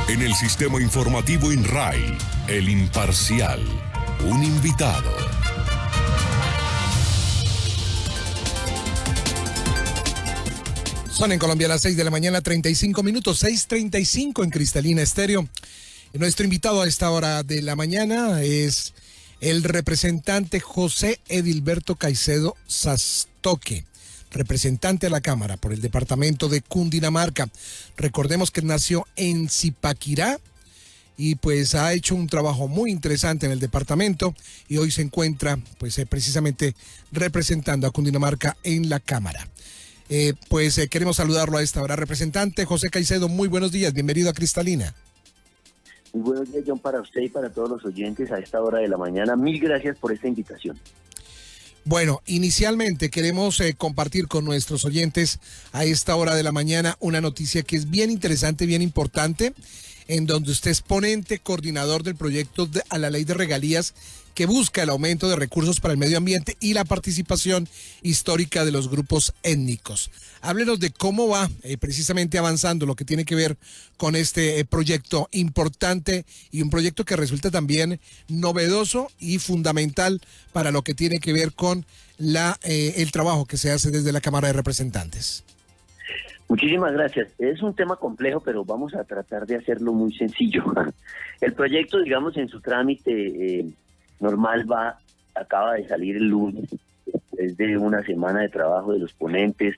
En el sistema informativo INRAI, El Imparcial, un invitado. Son en Colombia las 6 de la mañana, 35 minutos, 6:35 en Cristalina Estéreo. Nuestro invitado a esta hora de la mañana es el representante José Edilberto Caicedo Sastoque, representante a la Cámara por el departamento de Cundinamarca. Recordemos que nació en Zipaquirá y pues ha hecho un trabajo muy interesante en el departamento y hoy se encuentra pues precisamente representando a Cundinamarca en la Cámara. Queremos saludarlo a esta hora. Representante José Caicedo, muy buenos días, bienvenido a Cristalina. Muy buenos días, John, para usted y para todos los oyentes a esta hora de la mañana. Mil gracias por esta invitación. Bueno, inicialmente queremos compartir con nuestros oyentes a esta hora de la mañana una noticia que es bien interesante, bien importante, en donde usted es ponente coordinador del proyecto a la ley de regalías que busca el aumento de recursos para el medio ambiente y la participación histórica de los grupos étnicos. Háblenos de cómo va precisamente avanzando lo que tiene que ver con este proyecto importante y un proyecto que resulta también novedoso y fundamental para lo que tiene que ver con el trabajo que se hace desde la Cámara de Representantes. Muchísimas gracias. Es un tema complejo, pero vamos a tratar de hacerlo muy sencillo. El proyecto, digamos, en su trámite normal acaba de salir el lunes, después de una semana de trabajo de los ponentes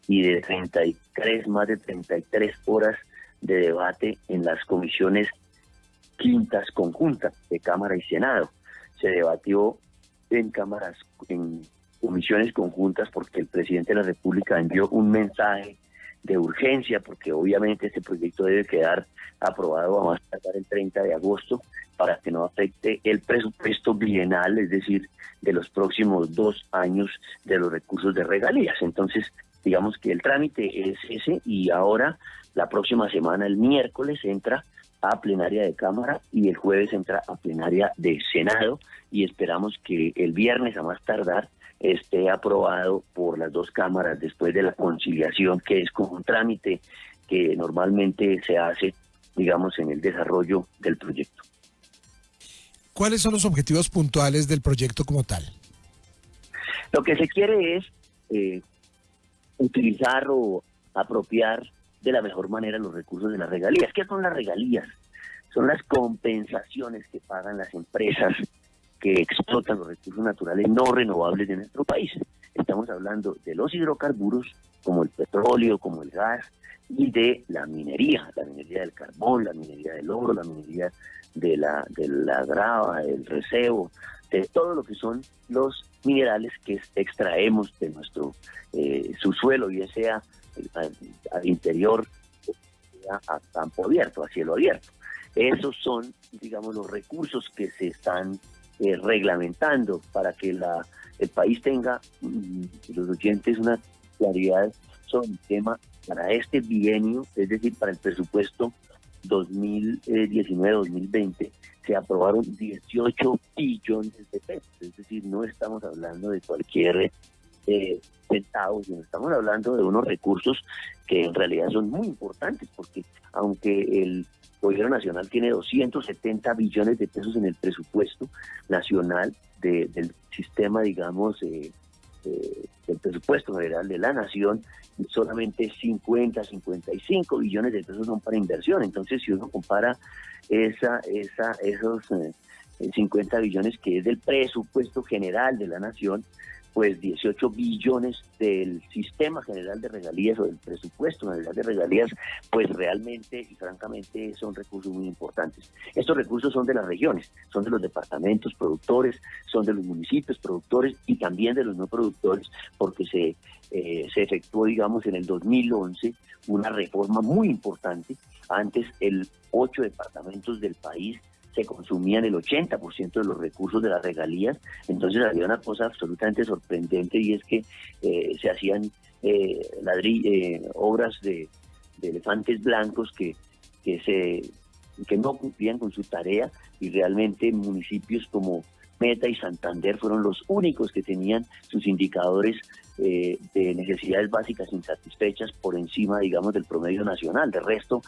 y de más de 33 horas de debate en las comisiones quintas conjuntas de Cámara y Senado. Se debatió en comisiones conjuntas porque el presidente de la República envió un mensaje de urgencia, porque obviamente este proyecto debe quedar aprobado a más tardar el 30 de agosto para que no afecte el presupuesto bienal, es decir, de los próximos 2 años de los recursos de regalías. Entonces, digamos que el trámite es ese y ahora la próxima semana, el miércoles, entra a plenaria de Cámara y el jueves entra a plenaria de Senado y esperamos que el viernes a más tardar esté aprobado por las dos cámaras después de la conciliación, que es como un trámite que normalmente se hace, digamos, en el desarrollo del proyecto. ¿Cuáles son los objetivos puntuales del proyecto como tal? Lo que se quiere es utilizar o apropiar de la mejor manera los recursos de las regalías. ¿Qué son las regalías? Son las compensaciones que pagan las empresas que explotan los recursos naturales no renovables de nuestro país. Estamos hablando de los hidrocarburos, como el petróleo, como el gas, y de la minería del carbón, la minería del oro, la minería de la grava, el recebo, de todo lo que son los minerales que extraemos de nuestro subsuelo, ya sea al interior, sea a campo abierto, a cielo abierto. Esos son, digamos, los recursos que se están reglamentando para que el país tenga, los oyentes, una claridad sobre el tema para este bienio, es decir, para el presupuesto 2019-2020, se aprobaron 18 billones de pesos, es decir, no estamos hablando de cualquier centavo, sino estamos hablando de unos recursos que en realidad son muy importantes, porque aunque el Gobierno Nacional tiene 270 billones de pesos en el presupuesto nacional del sistema, digamos, del presupuesto general de la nación, solamente 55 billones de pesos son para inversión. Entonces, si uno compara esos 50 billones que es del presupuesto general de la nación, pues 18 billones del sistema general de regalías o del presupuesto general de regalías, pues realmente y francamente son recursos muy importantes. Estos recursos son de las regiones, son de los departamentos productores, son de los municipios productores y también de los no productores, porque se efectuó, digamos, en el 2011 una reforma muy importante. Antes, 8 departamentos del país se consumían el 80% de los recursos de las regalías. Entonces había una cosa absolutamente sorprendente, y es que se hacían obras de elefantes blancos que no cumplían con su tarea, y realmente municipios como Meta y Santander fueron los únicos que tenían sus indicadores de necesidades básicas insatisfechas por encima, digamos, del promedio nacional. De resto,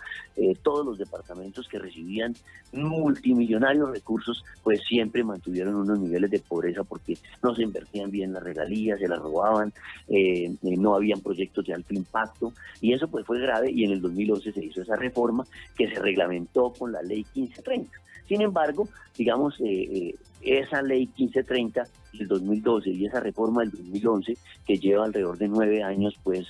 todos los departamentos que recibían multimillonarios recursos, pues siempre mantuvieron unos niveles de pobreza porque no se invertían bien las regalías, se las robaban, no habían proyectos de alto impacto, y eso pues fue grave, y en el 2011 se hizo esa reforma que se reglamentó con la ley 1530. Sin embargo, digamos, esa ley 1530 del 2012 y esa reforma del 2011, que lleva alrededor de 9 años pues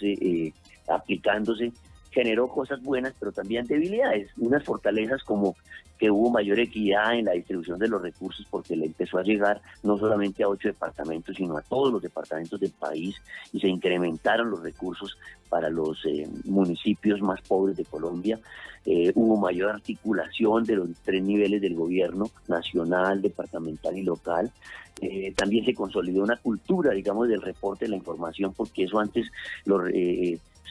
aplicándose, generó cosas buenas, pero también debilidades. Unas fortalezas como que hubo mayor equidad en la distribución de los recursos, porque le empezó a llegar no solamente a 8 departamentos, sino a todos los departamentos del país, y se incrementaron los recursos para los municipios más pobres de Colombia. Hubo mayor articulación de los 3 niveles del gobierno, nacional, departamental y local. También se consolidó una cultura, digamos, del reporte de la información, porque eso antes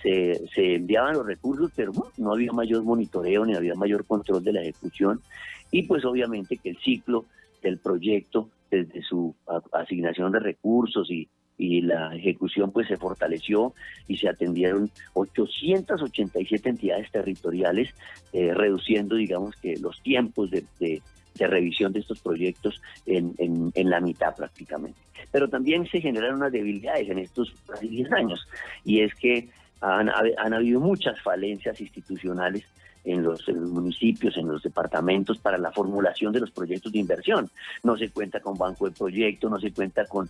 se enviaban los recursos, pero no había mayor monitoreo ni había mayor control de la ejecución, y pues obviamente que el ciclo del proyecto, desde su asignación de recursos y la ejecución, pues se fortaleció y se atendieron 887 entidades territoriales, reduciendo, digamos, que los tiempos de revisión de estos proyectos en la mitad prácticamente. Pero también se generaron unas debilidades en estos casi 10 años, y es que han habido muchas falencias institucionales en los municipios, en los departamentos, para la formulación de los proyectos de inversión. No se cuenta con banco de proyectos, no se cuenta con...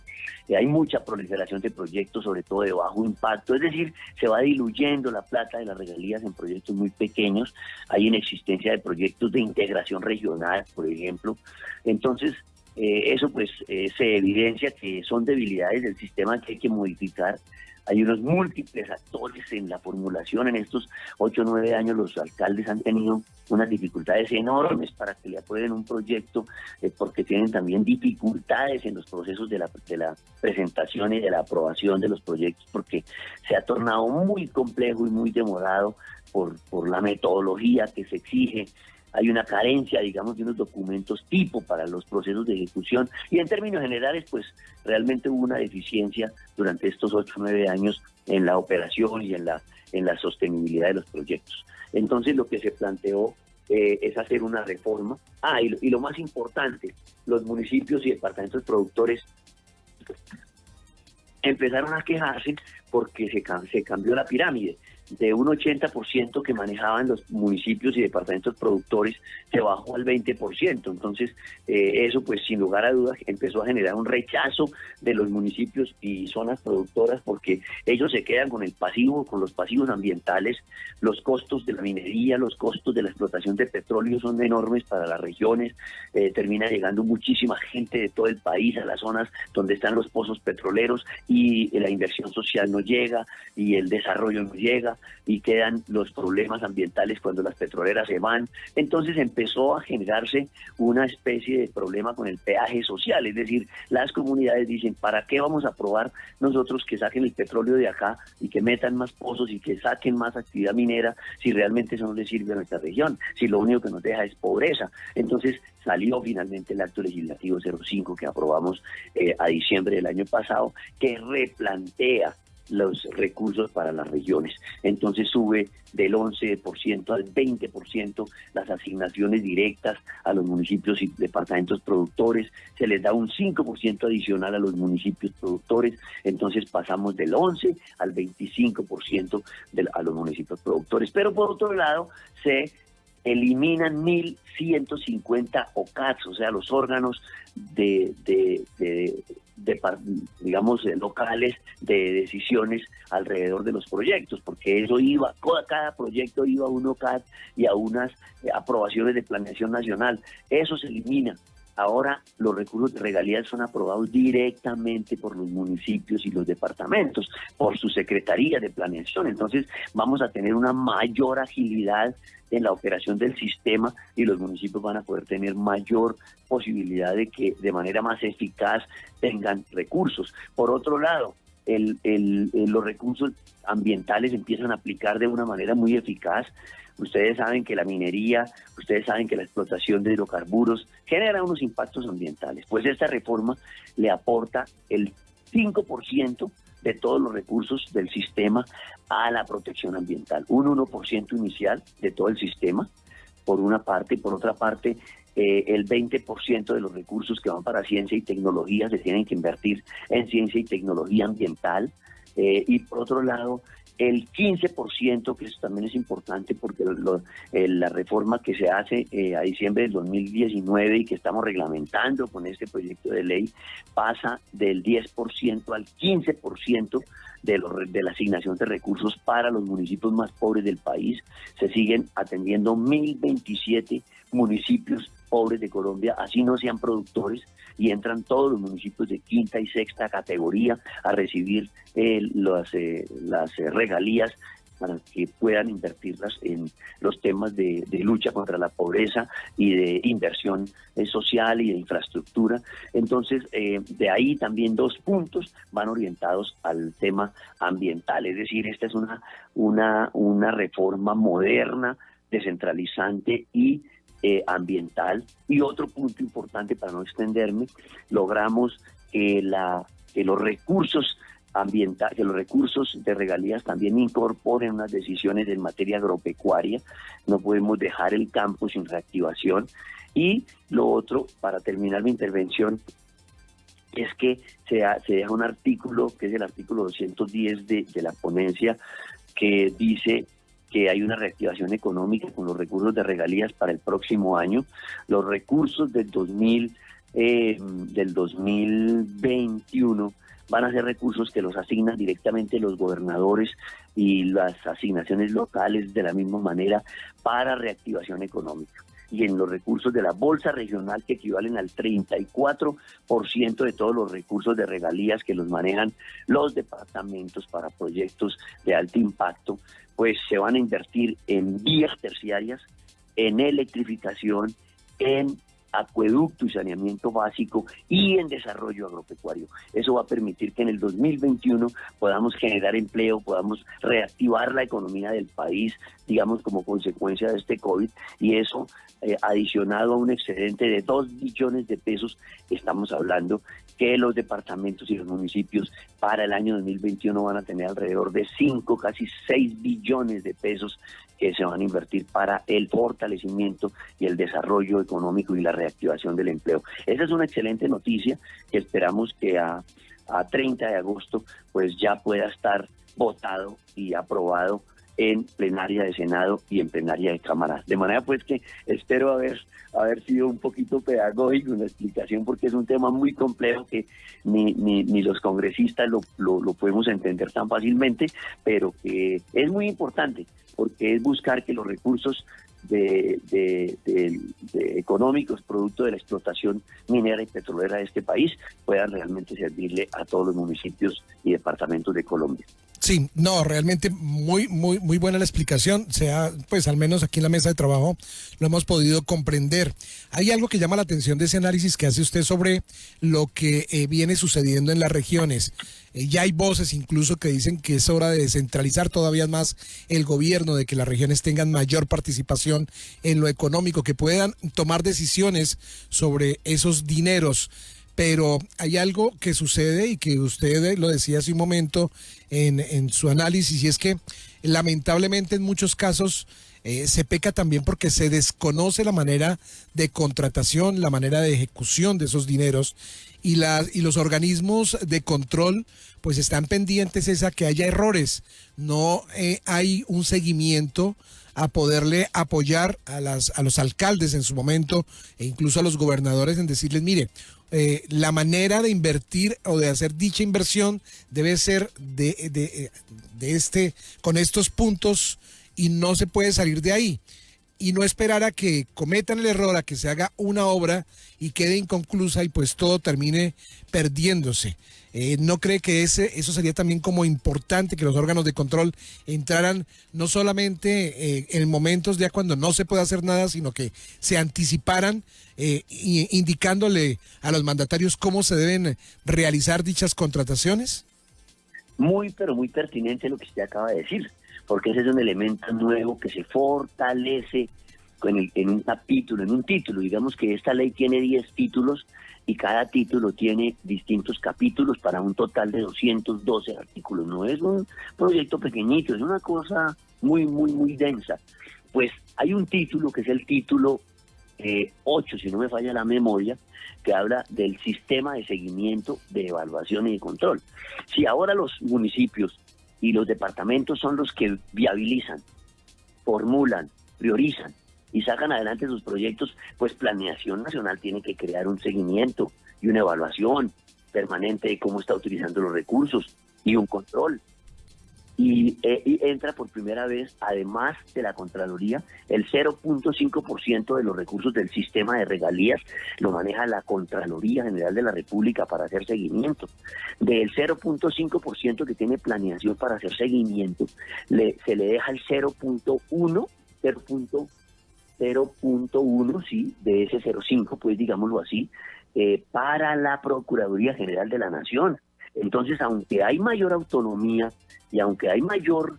hay mucha proliferación de proyectos, sobre todo de bajo impacto, es decir, se va diluyendo la plata de las regalías en proyectos muy pequeños. Hay inexistencia de proyectos de integración regional, por ejemplo. Entonces, eso pues se evidencia que son debilidades del sistema que hay que modificar. Hay unos múltiples actores en la formulación. En estos 8 o 9 años los alcaldes han tenido unas dificultades enormes para que le aprueben un proyecto, porque tienen también dificultades en los procesos de la presentación y de la aprobación de los proyectos, porque se ha tornado muy complejo y muy demorado por la metodología que se exige. Hay una carencia, digamos, de unos documentos tipo para los procesos de ejecución, y en términos generales, pues realmente hubo una deficiencia durante estos 8 o 9 años en la operación y en la sostenibilidad de los proyectos. Entonces, lo que se planteó es hacer una reforma. Y lo más importante, los municipios y departamentos productores empezaron a quejarse porque se cambió la pirámide. De un 80% que manejaban los municipios y departamentos productores, se bajó al 20%. Entonces, eso pues sin lugar a dudas empezó a generar un rechazo de los municipios y zonas productoras, porque ellos se quedan con el pasivo, con los pasivos ambientales. Los costos de la minería, los costos de la explotación de petróleo son enormes para las regiones. Termina llegando muchísima gente de todo el país a las zonas donde están los pozos petroleros, y la inversión social no llega y el desarrollo no llega, y quedan los problemas ambientales cuando las petroleras se van. Entonces empezó a generarse una especie de problema con el peaje social, es decir, las comunidades dicen, ¿para qué vamos a aprobar nosotros que saquen el petróleo de acá y que metan más pozos y que saquen más actividad minera, si realmente eso no le sirve a nuestra región, si lo único que nos deja es pobreza? Entonces salió finalmente el acto legislativo 05 que aprobamos a diciembre del año pasado, que replantea los recursos para las regiones. Entonces sube del 11% al 20% las asignaciones directas a los municipios y departamentos productores, se les da un 5% adicional a los municipios productores. Entonces pasamos del 11 al 25% a los municipios productores. Pero por otro lado, se eliminan 1.150 OCADs, o sea, los órganos digamos, locales de decisiones alrededor de los proyectos, porque eso iba, cada proyecto iba a un OCAD y a unas aprobaciones de planeación nacional. Eso se elimina. Ahora los recursos de regalías son aprobados directamente por los municipios y los departamentos, por su secretaría de planeación. Entonces vamos a tener una mayor agilidad en la operación del sistema, y los municipios van a poder tener mayor posibilidad de que de manera más eficaz tengan recursos. Por otro lado, los recursos ambientales empiezan a aplicar de una manera muy eficaz. Ustedes saben que la minería, ustedes saben que la explotación de hidrocarburos genera unos impactos ambientales. Pues esta reforma le aporta el 5% de todos los recursos del sistema a la protección ambiental. Un 1% inicial de todo el sistema, por una parte, y por otra parte, el 20% de los recursos que van para ciencia y tecnología se tienen que invertir en ciencia y tecnología ambiental, y por otro lado, el 15%, que eso también es importante porque la reforma que se hace a diciembre del 2019 y que estamos reglamentando con este proyecto de ley, pasa del 10% al 15% de la asignación de recursos para los municipios más pobres del país. Se siguen atendiendo 1.027 municipios pobres de Colombia, así no sean productores, y entran todos los municipios de quinta y sexta categoría a recibir las regalías para que puedan invertirlas en los temas de lucha contra la pobreza y de inversión social y de infraestructura. Entonces, de ahí también 2 puntos van orientados al tema ambiental, es decir, esta es una reforma moderna, descentralizante y ambiental. Y otro punto importante, para no extenderme, logramos que los recursos ambientales, que los recursos de regalías también incorporen unas decisiones en materia agropecuaria. No podemos dejar el campo sin reactivación. Y lo otro, para terminar mi intervención, es que se deja un artículo, que es el artículo 210 de la ponencia, que dice que hay una reactivación económica con los recursos de regalías para el próximo año. Los recursos del 2021 van a ser recursos que los asignan directamente los gobernadores y las asignaciones locales de la misma manera para reactivación económica. Y en los recursos de la bolsa regional, que equivalen al 34% de todos los recursos de regalías que los manejan los departamentos para proyectos de alto impacto, pues se van a invertir en vías terciarias, en electrificación, en acueducto y saneamiento básico y en desarrollo agropecuario. Eso va a permitir que en el 2021 podamos generar empleo, podamos reactivar la economía del país, digamos, como consecuencia de este COVID, y eso, adicionado a un excedente de 2 billones de pesos, estamos hablando que los departamentos y los municipios para el año 2021 van a tener alrededor de 5, casi 6 billones de pesos que se van a invertir para el fortalecimiento y el desarrollo económico y la reactivación del empleo. Esa es una excelente noticia que esperamos que a 30 de agosto pues ya pueda estar votado y aprobado en plenaria de Senado y en plenaria de Cámara. De manera pues que espero haber sido un poquito pedagógico en la explicación, porque es un tema muy complejo que ni los congresistas lo podemos entender tan fácilmente, pero que es muy importante, porque es buscar que los recursos de económicos producto de la explotación minera y petrolera de este país puedan realmente servirle a todos los municipios y departamentos de Colombia. Sí, no, realmente muy buena la explicación, pues al menos aquí en la mesa de trabajo lo hemos podido comprender. Hay algo que llama la atención de ese análisis que hace usted sobre lo que viene sucediendo en las regiones. Ya hay voces incluso que dicen que es hora de descentralizar todavía más el gobierno, de que las regiones tengan mayor participación en lo económico, que puedan tomar decisiones sobre esos dineros. Pero hay algo que sucede y que usted lo decía hace un momento en su análisis, y es que lamentablemente en muchos casos se peca también porque se desconoce la manera de contratación, la manera de ejecución de esos dineros, y los organismos de control pues están pendientes a que haya errores. No hay un seguimiento a poderle apoyar a los alcaldes en su momento e incluso a los gobernadores en decirles, mire, la manera de invertir o de hacer dicha inversión debe ser con estos puntos, y no se puede salir de ahí. Y no esperar a que cometan el error, a que se haga una obra y quede inconclusa y pues todo termine perdiéndose. ¿No cree que eso sería también como importante, que los órganos de control entraran no solamente en momentos ya cuando no se puede hacer nada, sino que se anticiparan indicándole a los mandatarios cómo se deben realizar dichas contrataciones? Muy, pero muy pertinente lo que usted acaba de decir, porque ese es un elemento nuevo que se fortalece en un capítulo, en un título. Digamos que esta ley tiene 10 títulos y cada título tiene distintos capítulos para un total de 212 artículos. No es un proyecto pequeñito, es una cosa muy, muy, muy densa. Pues hay un título que es el título 8, si no me falla la memoria, que habla del sistema de seguimiento, de evaluación y de control. Si ahora los municipios y los departamentos son los que viabilizan, formulan, priorizan y sacan adelante sus proyectos, pues Planeación Nacional tiene que crear un seguimiento y una evaluación permanente de cómo está utilizando los recursos y un control. Y entra por primera vez, además de la Contraloría, el 0.5% de los recursos del sistema de regalías lo maneja la Contraloría General de la República para hacer seguimiento. Del 0.5% que tiene planeación para hacer seguimiento, se le deja el 0.1, sí, de ese 0.5, pues digámoslo así, para la Procuraduría General de la Nación. Entonces, aunque hay mayor autonomía y aunque hay mayor,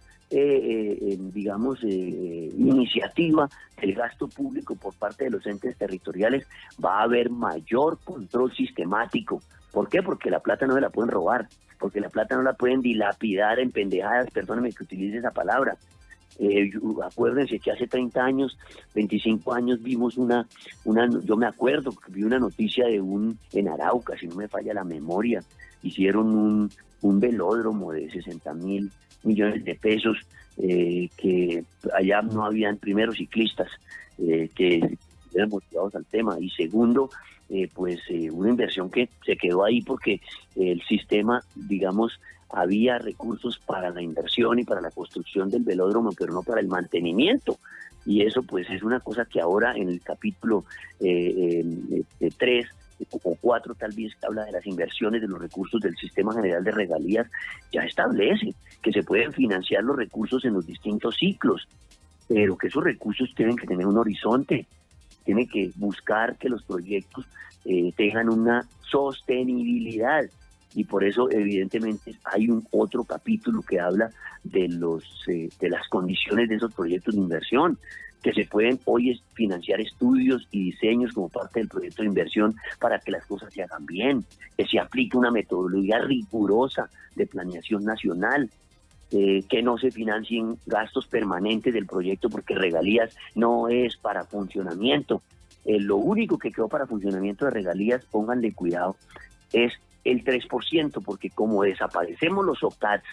iniciativa del gasto público por parte de los entes territoriales, va a haber mayor control sistemático. ¿Por qué? Porque la plata no se la pueden robar, porque la plata no la pueden dilapidar en pendejadas, perdónenme que utilice esa palabra. Acuérdense que hace 30 años, 25 años vimos yo me acuerdo que vi una noticia en Arauca, si no me falla la memoria, hicieron un velódromo de 60.000 millones de pesos, que allá no habían primero ciclistas que estuvieran motivados al tema, y segundo, una inversión que se quedó ahí porque el sistema, digamos, había recursos para la inversión y para la construcción del velódromo, pero no para el mantenimiento. Y eso pues es una cosa que ahora en el capítulo 3 o 4 tal vez, que habla de las inversiones de los recursos del Sistema General de Regalías, ya establece que se pueden financiar los recursos en los distintos ciclos, pero que esos recursos tienen que tener un horizonte, tienen que buscar que los proyectos tengan una sostenibilidad. Y por eso, evidentemente, hay otro capítulo que habla de las condiciones de esos proyectos de inversión, que se pueden hoy financiar estudios y diseños como parte del proyecto de inversión para que las cosas se hagan bien, que se aplique una metodología rigurosa de planeación nacional, que no se financien gastos permanentes del proyecto, porque regalías no es para funcionamiento. Lo único que quedó para funcionamiento de regalías, pónganle cuidado, es el 3%, porque como desaparecemos los OCADs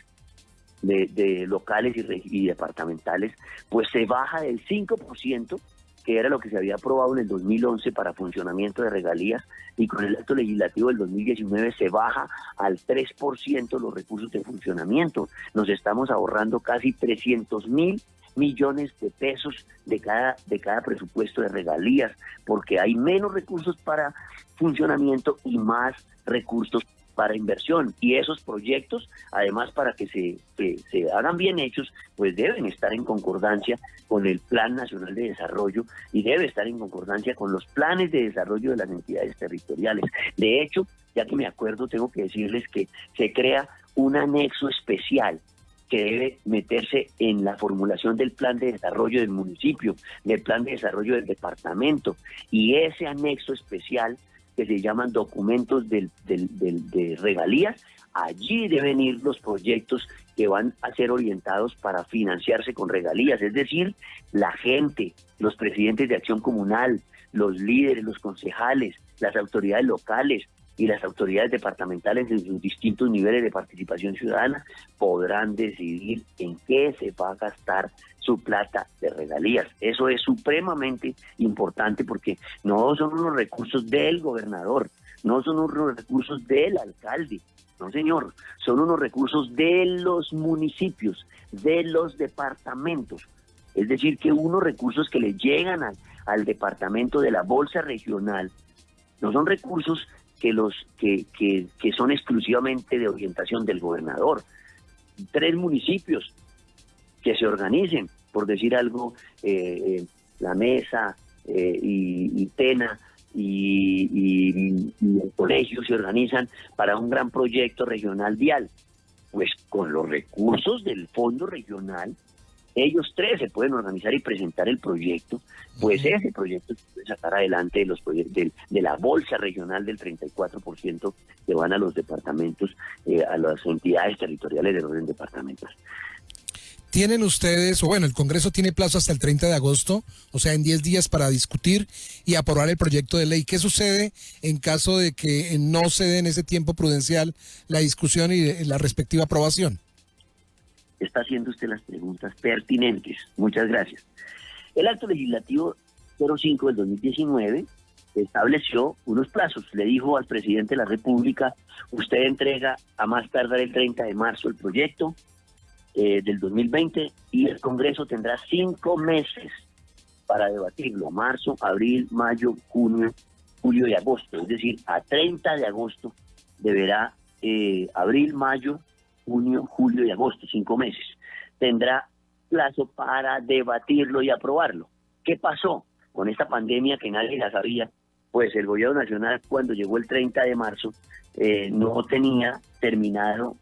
de locales y departamentales, pues se baja del 5%, que era lo que se había aprobado en el 2011 para funcionamiento de regalías, y con el acto legislativo del 2019 se baja al 3% los recursos de funcionamiento. Nos estamos ahorrando casi 300.000 millones de pesos de cada presupuesto de regalías, porque hay menos recursos para funcionamiento y más recursos para inversión, y esos proyectos, además, para que se hagan bien hechos, pues deben estar en concordancia con el Plan Nacional de Desarrollo y debe estar en concordancia con los planes de desarrollo de las entidades territoriales. De hecho, ya que me acuerdo, tengo que decirles que se crea un anexo especial que debe meterse en la formulación del plan de desarrollo del municipio, del plan de desarrollo del departamento, y ese anexo especial, que se llaman documentos de regalías, allí deben ir los proyectos que van a ser orientados para financiarse con regalías, es decir, la gente, los presidentes de acción comunal, los líderes, los concejales, las autoridades locales y las autoridades departamentales en sus distintos niveles de participación ciudadana podrán decidir en qué se va a gastar su plata de regalías. Eso es supremamente importante, porque no son unos recursos del gobernador, no son unos recursos del alcalde, no señor, son unos recursos de los municipios, de los departamentos. Es decir, que unos recursos que le llegan al departamento de la bolsa regional no son recursos que son exclusivamente de orientación del gobernador. 3 municipios que se organicen, por decir algo, La Mesa y Tena y el colegio se organizan para un gran proyecto regional vial, pues con los recursos del fondo regional ellos tres se pueden organizar y presentar el proyecto, pues ese proyecto se puede sacar adelante de los proyectos de la bolsa regional del 34% que van a los departamentos, a las entidades territoriales del orden departamental. ¿Tienen ustedes, o bueno, el Congreso tiene plazo hasta el 30 de agosto, o sea, en 10 días para discutir y aprobar el proyecto de ley? ¿Qué sucede en caso de que no se dé en ese tiempo prudencial la discusión y la respectiva aprobación? Está haciendo usted las preguntas pertinentes. Muchas gracias. El acto legislativo 05 del 2019 estableció unos plazos. Le dijo al presidente de la República, usted entrega a más tardar el 30 de marzo el proyecto del 2020 y el Congreso tendrá 5 meses para debatirlo. Marzo, abril, mayo, junio, julio y agosto. Es decir, a 30 de agosto deberá abril, mayo, junio, julio y agosto, 5 meses. Tendrá plazo para debatirlo y aprobarlo. ¿Qué pasó con esta pandemia que nadie la sabía? Pues el gobierno nacional, cuando llegó el 30 de marzo, no tenía terminado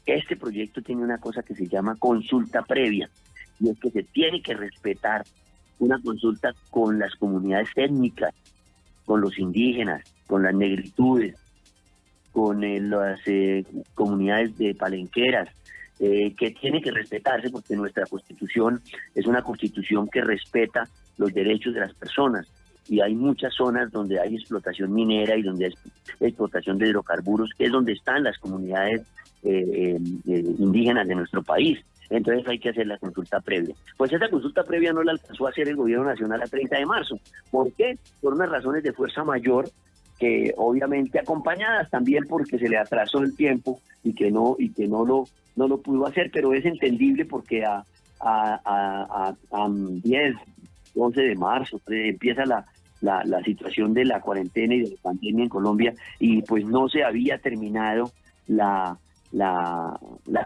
este proyecto tiene una cosa que se llama consulta previa, y es que se tiene que respetar una consulta con las comunidades étnicas, con los indígenas, con las negritudes, con las comunidades de palenqueras, que tiene que respetarse porque nuestra Constitución es una Constitución que respeta los derechos de las personas, y hay muchas zonas donde hay explotación minera y donde hay explotación de hidrocarburos, que es donde están las comunidades indígenas de nuestro país. Entonces hay que hacer la consulta previa. Pues esa consulta previa no la alcanzó a hacer el gobierno nacional a 30 de marzo. ¿Por qué? Por unas razones de fuerza mayor, que obviamente acompañadas también porque se le atrasó el tiempo y que no lo pudo hacer, pero es entendible porque a 10, 11 de marzo empieza la situación de la cuarentena y de la pandemia en Colombia, y pues no se había terminado la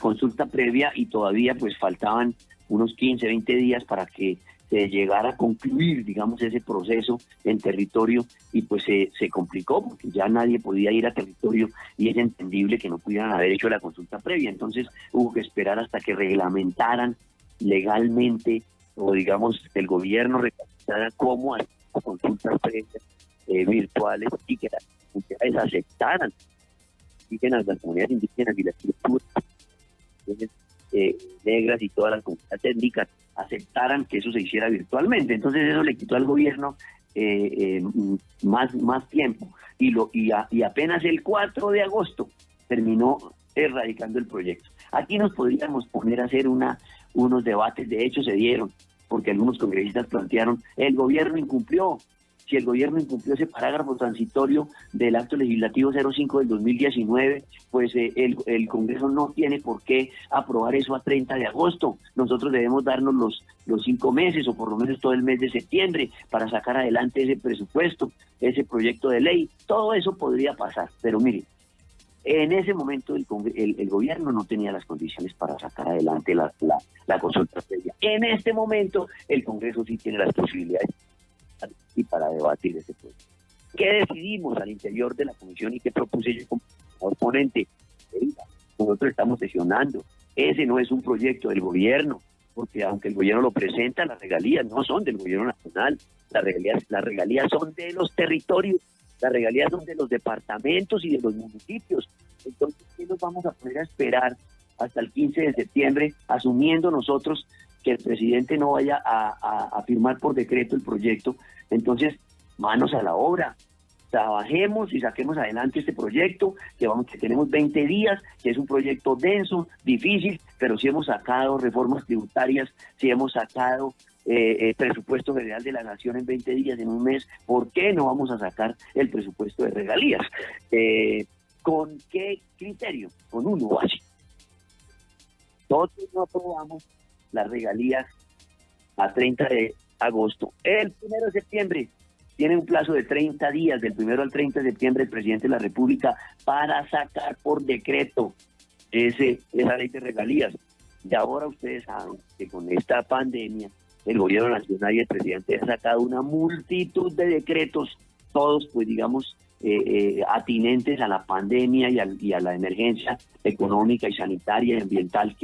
consulta previa y todavía pues faltaban unos 15, 20 días para que se llegara a concluir, digamos, ese proceso en territorio, y pues se complicó porque ya nadie podía ir a territorio y es entendible que no pudieran haber hecho la consulta previa. Entonces hubo que esperar hasta que reglamentaran legalmente, o digamos el gobierno reglamentara cómo hacer consultas previas virtuales, y que las comunidades aceptaran, las comunidades indígenas y las culturas negras y todas las comunidades étnicas aceptaran que eso se hiciera virtualmente. Entonces eso le quitó al gobierno más tiempo, y apenas el 4 de agosto terminó erradicando el proyecto. Aquí nos podríamos poner a hacer unos debates, de hecho se dieron, porque algunos congresistas plantearon, el gobierno incumplió. Si el gobierno incumplió ese parágrafo transitorio del acto legislativo 05 del 2019, pues el Congreso no tiene por qué aprobar eso a 30 de agosto. Nosotros debemos darnos los 5 meses, o por lo menos todo el mes de septiembre, para sacar adelante ese presupuesto, ese proyecto de ley. Todo eso podría pasar, pero mire, en ese momento el gobierno no tenía las condiciones para sacar adelante la consulta previa. En este momento el Congreso sí tiene las posibilidades y para debatir ese proyecto. ¿Qué decidimos al interior de la comisión y qué propuse yo como ponente? Nosotros estamos sesionando. Ese no es un proyecto del gobierno, porque aunque el gobierno lo presenta, las regalías no son del gobierno nacional. Las regalías son de los territorios, las regalías son de los departamentos y de los municipios. Entonces, ¿qué nos vamos a poner a esperar hasta el 15 de septiembre, asumiendo nosotros que el presidente no vaya a firmar por decreto el proyecto? Entonces, manos a la obra, trabajemos y saquemos adelante este proyecto, que tenemos 20 días, que es un proyecto denso, difícil, pero sí hemos sacado reformas tributarias, sí hemos sacado presupuesto general de la nación en 20 días, en un mes. ¿Por qué no vamos a sacar el presupuesto de regalías? ¿Con qué criterio? Con uno básico. Nosotros no aprobamos las regalías a 30 de agosto. El 1 de septiembre tiene un plazo de 30 días, del 1 al 30 de septiembre, el presidente de la República, para sacar por decreto esa ley de regalías. Y ahora ustedes saben que con esta pandemia, el gobierno nacional y el presidente han sacado una multitud de decretos, todos, pues digamos, atinentes a la pandemia y a la emergencia económica y sanitaria y ambiental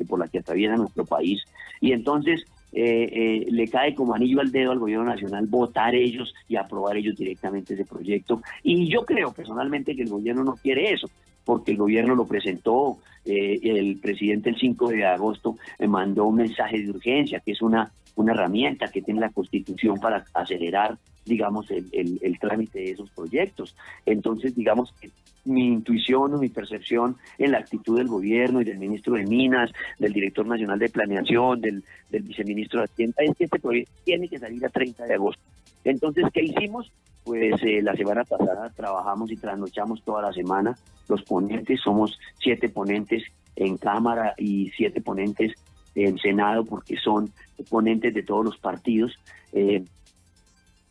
por la que atraviesa nuestro país. Y entonces le cae como anillo al dedo al gobierno nacional votar ellos y aprobar ellos directamente ese proyecto. Y yo creo personalmente que el gobierno no quiere eso, porque el gobierno lo presentó, el presidente el 5 de agosto mandó un mensaje de urgencia, que es una herramienta que tiene la Constitución para acelerar, digamos, el trámite de esos proyectos. Entonces, digamos que mi intuición o mi percepción en la actitud del gobierno y del ministro de Minas, del director nacional de planeación, del viceministro de Hacienda, es que este proyecto tiene que salir a 30 de agosto. Entonces, ¿qué hicimos? Pues la semana pasada trabajamos y trasnochamos toda la semana. Los ponentes, somos 7 ponentes en Cámara y 7 ponentes en Senado, porque son ponentes de todos los partidos,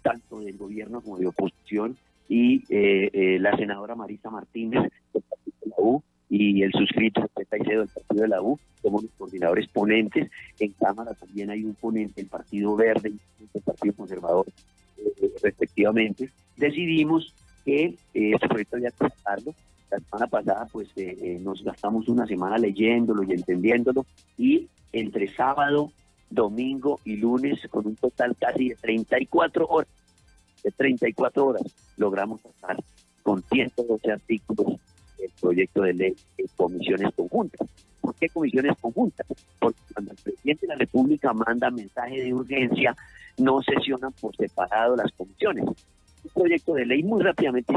tanto del gobierno como de oposición, y la senadora Marisa Martínez del partido de la U y el suscrito José Caicedo del partido de la U, somos los coordinadores ponentes. En Cámara también hay un ponente del Partido Verde y del Partido Conservador, respectivamente. Decidimos que este proyecto había que sacarlo. La semana pasada pues nos gastamos una semana leyéndolo y entendiéndolo, y entre sábado, domingo y lunes, con un total casi de 34 horas, logramos sacar con 112 artículos el proyecto de ley en comisiones conjuntas. ¿Por qué comisiones conjuntas? Porque cuando el presidente de la República manda mensaje de urgencia, no sesionan por separado las comisiones. Un proyecto de ley, muy rápidamente,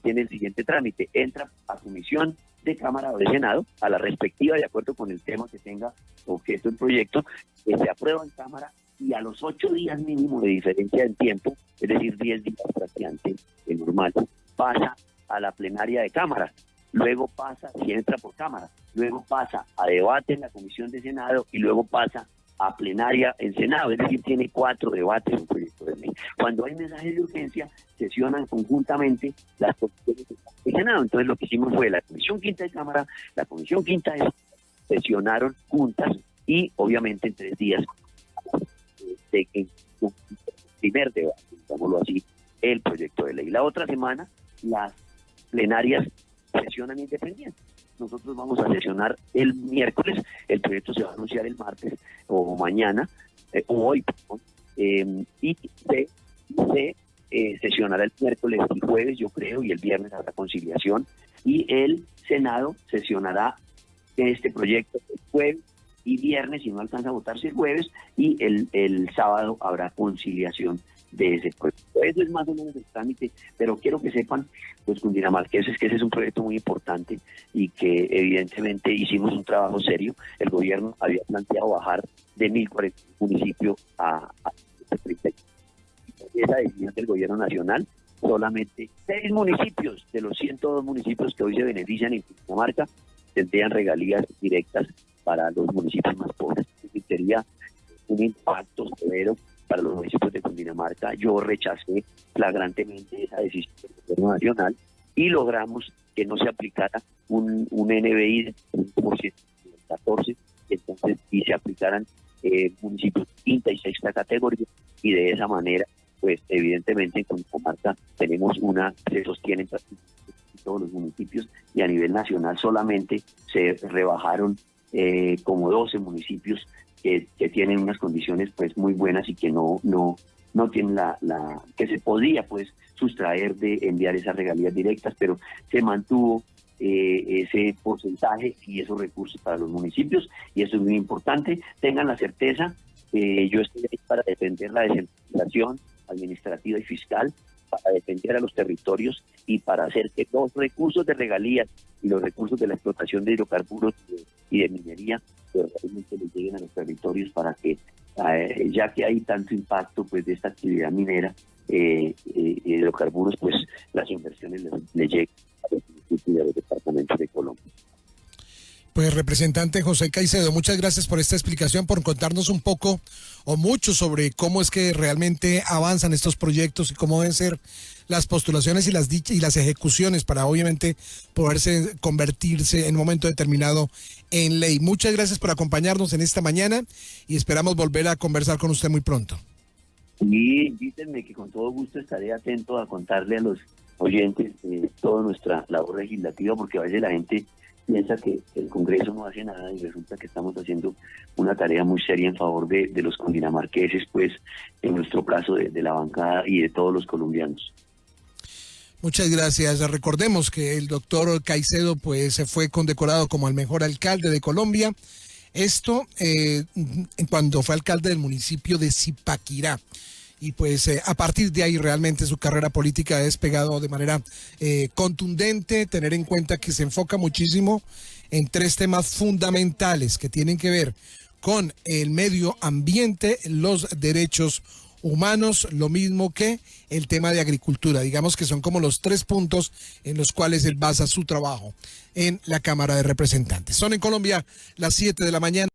tiene el siguiente trámite: entra a comisión de Cámara o de Senado, a la respectiva, de acuerdo con el tema que tenga objeto el proyecto, que se aprueba en Cámara, y a los 8 días mínimo de diferencia en tiempo, es decir, 10 días prácticamente normal, pasa a la plenaria de Cámara, luego pasa, si entra por Cámara, luego pasa a debate en la comisión de Senado y luego pasa a plenaria en Senado, es decir, tiene 4 debates un proyecto de ley. Cuando hay mensajes de urgencia, sesionan conjuntamente las comisiones de Senado. Entonces lo que hicimos fue la Comisión Quinta de Cámara, la Comisión Quinta de Senado, sesionaron juntas, y obviamente en 3 días de un primer debate, digámoslo así, el proyecto de ley. La otra semana las plenarias sesionan independientes. Nosotros vamos a sesionar el miércoles, el proyecto se va a anunciar el martes o mañana, o hoy, y se sesionará el miércoles y jueves, yo creo, y el viernes habrá conciliación, y el Senado sesionará este proyecto el jueves y viernes, si no alcanza a votarse el jueves, y el sábado habrá conciliación de ese proyecto. Eso es más o menos el trámite, pero quiero que sepan, pues, cundinamarqueses, que ese es un proyecto muy importante y que evidentemente hicimos un trabajo serio. El gobierno había planteado bajar de 1.040 municipios a 30. Esa decisión del gobierno nacional, solamente 6 municipios de los 102 municipios que hoy se benefician en Cundinamarca tendrían regalías directas para los municipios más pobres. Sería un impacto severo para los municipios de Cundinamarca. Yo rechacé flagrantemente esa decisión del gobierno nacional y logramos que no se aplicara un NBI de 1% de 14, entonces, y se aplicaran municipios quinta y sexta categoría, y de esa manera, pues evidentemente en Cundinamarca tenemos se sostienen todos los municipios, y a nivel nacional solamente se rebajaron como 12 municipios que tienen unas condiciones pues muy buenas y que no tienen que se podía pues sustraer de enviar esas regalías directas, pero se mantuvo ese porcentaje y esos recursos para los municipios, y eso es muy importante. Tengan la certeza, yo estoy ahí para defender la descentralización administrativa y fiscal, para defender a los territorios y para hacer que los recursos de regalías y los recursos de la explotación de hidrocarburos y de minería pues realmente les lleguen a los territorios, para que ya que hay tanto impacto pues de esta actividad minera y hidrocarburos, pues las inversiones les lleguen a los municipios y a los departamentos de Colombia. Pues, representante José Caicedo, muchas gracias por esta explicación, por contarnos un poco o mucho sobre cómo es que realmente avanzan estos proyectos y cómo deben ser las postulaciones y las ejecuciones para obviamente poderse convertirse en un momento determinado en ley. Muchas gracias por acompañarnos en esta mañana y esperamos volver a conversar con usted muy pronto. Y invítenme que con todo gusto estaré atento a contarle a los oyentes toda nuestra labor legislativa, porque a veces la gente piensa que el Congreso no hace nada y resulta que estamos haciendo una tarea muy seria en favor de los cundinamarqueses, pues en nuestro caso de la bancada y de todos los colombianos. Muchas gracias. Recordemos que el doctor Caicedo pues se fue condecorado como el mejor alcalde de Colombia. Esto cuando fue alcalde del municipio de Zipaquirá. Y pues a partir de ahí realmente su carrera política ha despegado de manera contundente. Tener en cuenta que se enfoca muchísimo en 3 temas fundamentales que tienen que ver con el medio ambiente, los derechos humanos, lo mismo que el tema de agricultura. Digamos que son como los 3 puntos en los cuales él basa su trabajo en la Cámara de Representantes. Son en Colombia las 7 de la mañana.